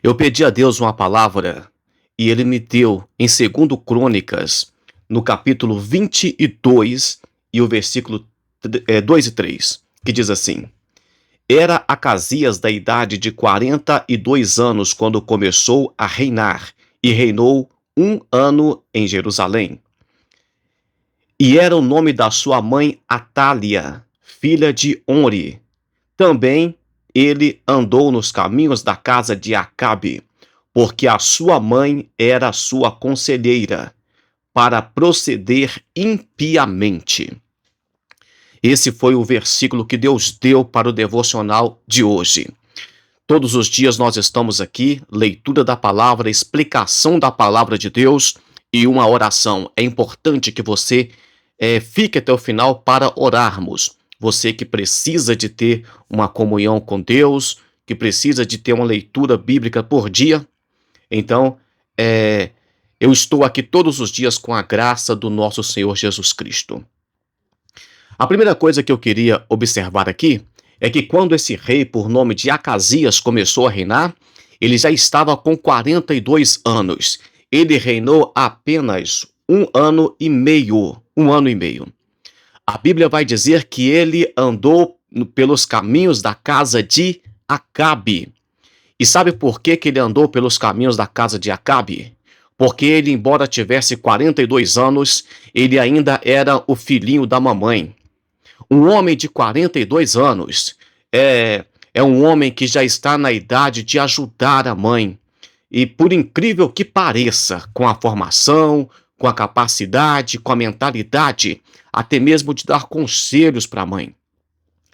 Eu pedi a Deus uma palavra e ele me deu em 2 Crônicas, no capítulo 22 e o versículo 2 e 3, que diz assim: Era Acasias da idade de 42 anos quando começou a reinar, e reinou 1 ano em Jerusalém. E era o nome da sua mãe Atália, filha de Onri. Também ele andou nos caminhos da casa de Acabe, porque a sua mãe era sua conselheira, para proceder impiamente. Esse foi o versículo que Deus deu para o devocional de hoje. Todos os dias nós estamos aqui, leitura da palavra, explicação da palavra de Deus e uma oração. É importante que você fique até o final para orarmos. Você que precisa de ter uma comunhão com Deus, que precisa de ter uma leitura bíblica por dia. Então, eu estou aqui todos os dias com a graça do nosso Senhor Jesus Cristo. A primeira coisa que eu queria observar aqui é que quando esse rei, por nome de Acasias, começou a reinar, ele já estava com 42 anos. Ele reinou apenas 1 ano e meio. 1 ano e meio. A Bíblia vai dizer que ele andou pelos caminhos da casa de Acabe. E sabe por que ele andou pelos caminhos da casa de Acabe? Porque ele, embora tivesse 42 anos, ele ainda era o filhinho da mamãe. Um homem de 42 anos é um homem que já está na idade de ajudar a mãe. E por incrível que pareça, com a formação, com a capacidade, com a mentalidade, até mesmo de dar conselhos para a mãe.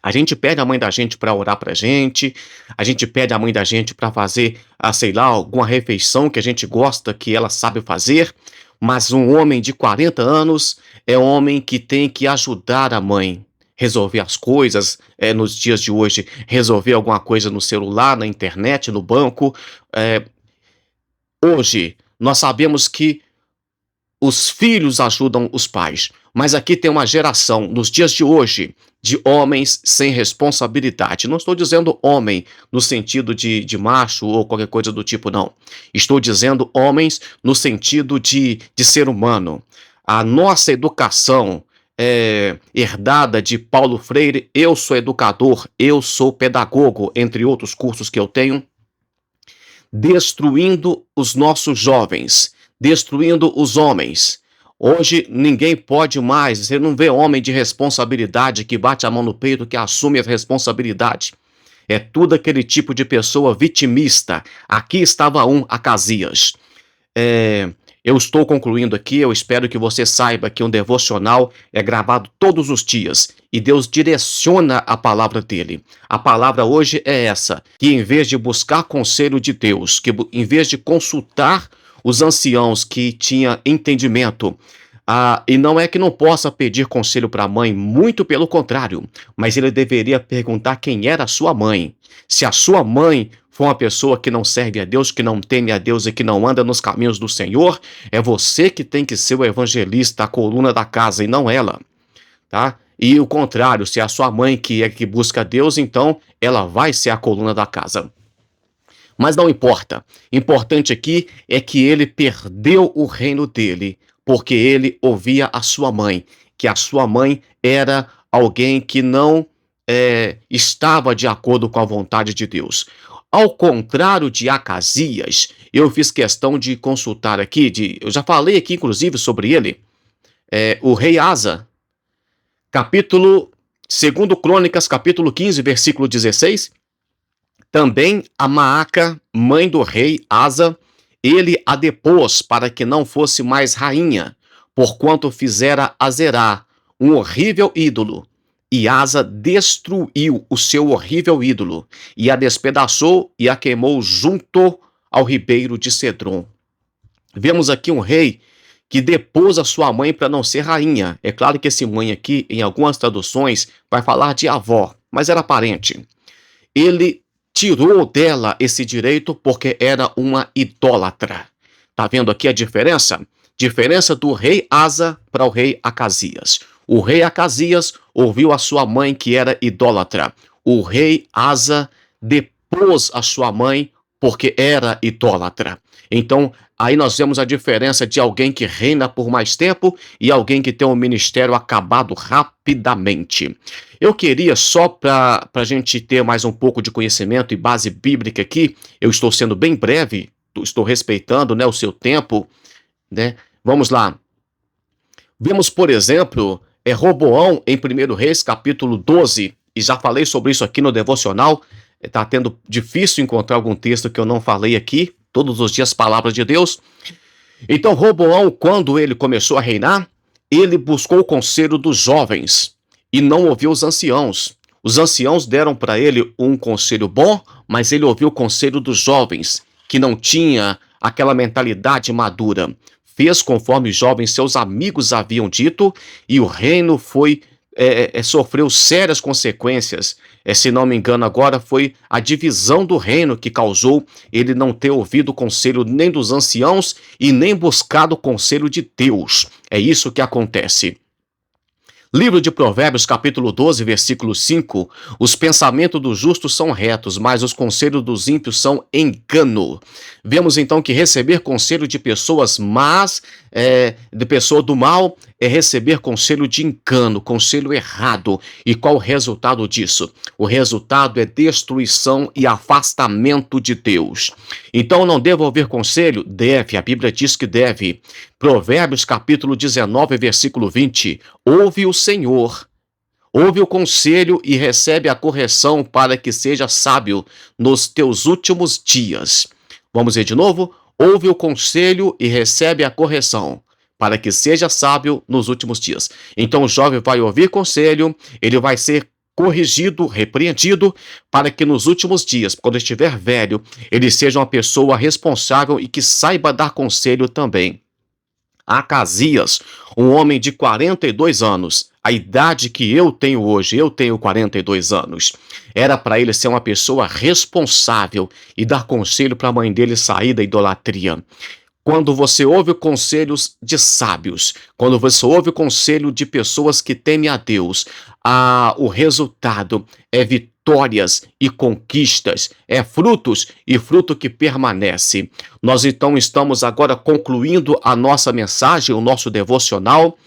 A gente pede a mãe da gente para orar para a gente pede a mãe da gente para fazer, sei lá, alguma refeição que a gente gosta, que ela sabe fazer, mas um homem de 40 anos é um homem que tem que ajudar a mãe. Resolver as coisas nos dias de hoje, resolver alguma coisa no celular, na internet, no banco. Hoje, nós sabemos que os filhos ajudam os pais, mas aqui tem uma geração, nos dias de hoje, de homens sem responsabilidade. Não estou dizendo homem no sentido de macho ou qualquer coisa do tipo, não. Estou dizendo homens no sentido de ser humano. A nossa educação herdada de Paulo Freire, eu sou educador, eu sou pedagogo, entre outros cursos que eu tenho, destruindo os nossos jovens, destruindo os homens. Hoje ninguém pode mais, você não vê homem de responsabilidade que bate a mão no peito, que assume a responsabilidade. É tudo aquele tipo de pessoa vitimista. Aqui estava Acasias. Eu estou concluindo aqui, eu espero que você saiba que um devocional é gravado todos os dias e Deus direciona a palavra dele. A palavra hoje é essa, que em vez de buscar conselho de Deus, que em vez de consultar os anciãos que tinham entendimento, e não é que não possa pedir conselho para a mãe, muito pelo contrário, mas ele deveria perguntar quem era a sua mãe. Se a sua mãe for uma pessoa que não serve a Deus, que não teme a Deus e que não anda nos caminhos do Senhor, é você que tem que ser o evangelista, a coluna da casa, e não ela, tá? E o contrário, se a sua mãe que busca a Deus, então ela vai ser a coluna da casa. Mas não importa. Importante aqui é que ele perdeu o reino dele, porque ele ouvia a sua mãe, que a sua mãe era alguém que não estava de acordo com a vontade de Deus. Ao contrário de Acasias, eu fiz questão de consultar aqui, eu já falei aqui inclusive sobre ele, o rei Asa, capítulo 2 Crônicas, capítulo 15, versículo 16, também a Maaca, mãe do rei Asa, ele a depôs para que não fosse mais rainha, porquanto fizera a Zerá, um horrível ídolo. E Asa destruiu o seu horrível ídolo, e a despedaçou e a queimou junto ao ribeiro de Cedron. Vemos aqui um rei que depôs a sua mãe para não ser rainha. É claro que esse mãe aqui, em algumas traduções, vai falar de avó, mas era parente. Ele tirou dela esse direito porque era uma idólatra. Tá vendo aqui a diferença? Diferença do rei Asa para o rei Acasias. O rei Acasias ouviu a sua mãe que era idólatra. O rei Asa depôs a sua mãe porque era idólatra. Então, aí nós vemos a diferença de alguém que reina por mais tempo e alguém que tem um ministério acabado rapidamente. Eu queria, só para a gente ter mais um pouco de conhecimento e base bíblica aqui, eu estou sendo bem breve, estou respeitando, né, o seu tempo, né? Vamos lá. Vemos, por exemplo, Roboão em 1 Reis, capítulo 12, e já falei sobre isso aqui no devocional. Está tendo difícil encontrar algum texto que eu não falei aqui, todos os dias palavras de Deus. Então, Roboão, quando ele começou a reinar, ele buscou o conselho dos jovens e não ouviu os anciãos. Os anciãos deram para ele um conselho bom, mas ele ouviu o conselho dos jovens, que não tinha aquela mentalidade madura. Fez conforme os jovens seus amigos haviam dito, e o reino sofreu sérias consequências. Se não me engano agora, foi a divisão do reino que causou ele não ter ouvido o conselho nem dos anciãos e nem buscado o conselho de Deus. É isso que acontece. Livro de Provérbios, capítulo 12, versículo 5, os pensamentos do justo são retos, mas os conselhos dos ímpios são engano. Vemos então que receber conselho de pessoas más, de pessoa do mal, é receber conselho de engano, conselho errado. E qual o resultado disso? O resultado é destruição e afastamento de Deus. Então não devo ouvir conselho? Deve, a Bíblia diz que deve. Provérbios capítulo 19, versículo 20, ouve o Senhor, ouve o conselho e recebe a correção para que seja sábio nos teus últimos dias. Vamos ver de novo? Ouve o conselho e recebe a correção para que seja sábio nos últimos dias. Então o jovem vai ouvir conselho, ele vai ser corrigido, repreendido, para que nos últimos dias, quando estiver velho, ele seja uma pessoa responsável e que saiba dar conselho também. Acasias, um homem de 42 anos, a idade que eu tenho hoje, eu tenho 42 anos, era para ele ser uma pessoa responsável e dar conselho para a mãe dele sair da idolatria. Quando você ouve conselhos de sábios, quando você ouve conselho de pessoas que temem a Deus, o resultado é vitórias e conquistas, é frutos e fruto que permanece. Nós então estamos agora concluindo a nossa mensagem, o nosso devocional,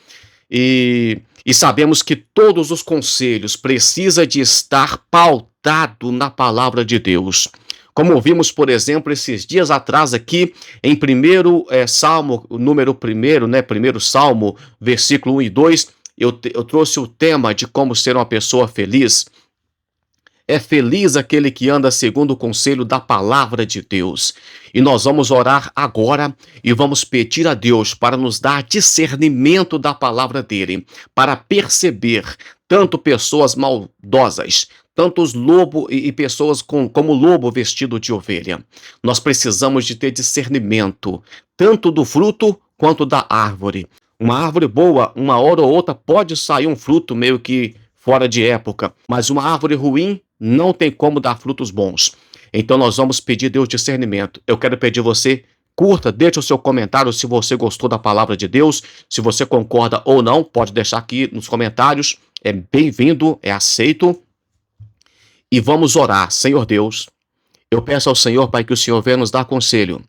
e sabemos que todos os conselhos precisam de estar pautado na palavra de Deus. Como vimos, por exemplo, esses dias atrás aqui, em Salmo, número 1, né, 1 Salmo, versículo 1 e 2, eu trouxe o tema de como ser uma pessoa feliz. É feliz aquele que anda segundo o conselho da palavra de Deus. E nós vamos orar agora e vamos pedir a Deus para nos dar discernimento da palavra dele, para perceber tanto pessoas maldosas, tantos lobos e pessoas como lobo vestido de ovelha. Nós precisamos de ter discernimento, tanto do fruto quanto da árvore. Uma árvore boa, uma hora ou outra, pode sair um fruto meio que fora de época, mas uma árvore ruim não tem como dar frutos bons. Então nós vamos pedir a Deus discernimento. Eu quero pedir você, curta, deixe o seu comentário se você gostou da palavra de Deus, se você concorda ou não, pode deixar aqui nos comentários. É bem-vindo, é aceito. E vamos orar. Senhor Deus, eu peço ao Senhor, Pai, que o Senhor venha nos dar conselho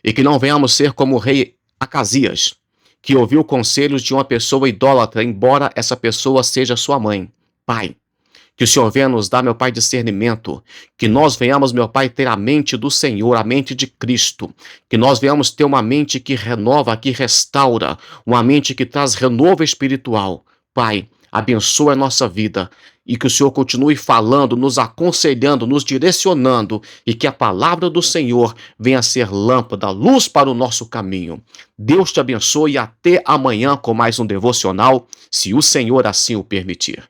e que não venhamos ser como o rei Acasias, que ouviu conselhos de uma pessoa idólatra, embora essa pessoa seja sua mãe. Pai, que o Senhor venha nos dar, meu Pai, discernimento, que nós venhamos, meu Pai, ter a mente do Senhor, a mente de Cristo, que nós venhamos ter uma mente que renova, que restaura, uma mente que traz renovo espiritual. Pai, abençoa a nossa vida e que o Senhor continue falando, nos aconselhando, nos direcionando e que a palavra do Senhor venha a ser lâmpada, luz para o nosso caminho. Deus te abençoe e até amanhã com mais um devocional, se o Senhor assim o permitir.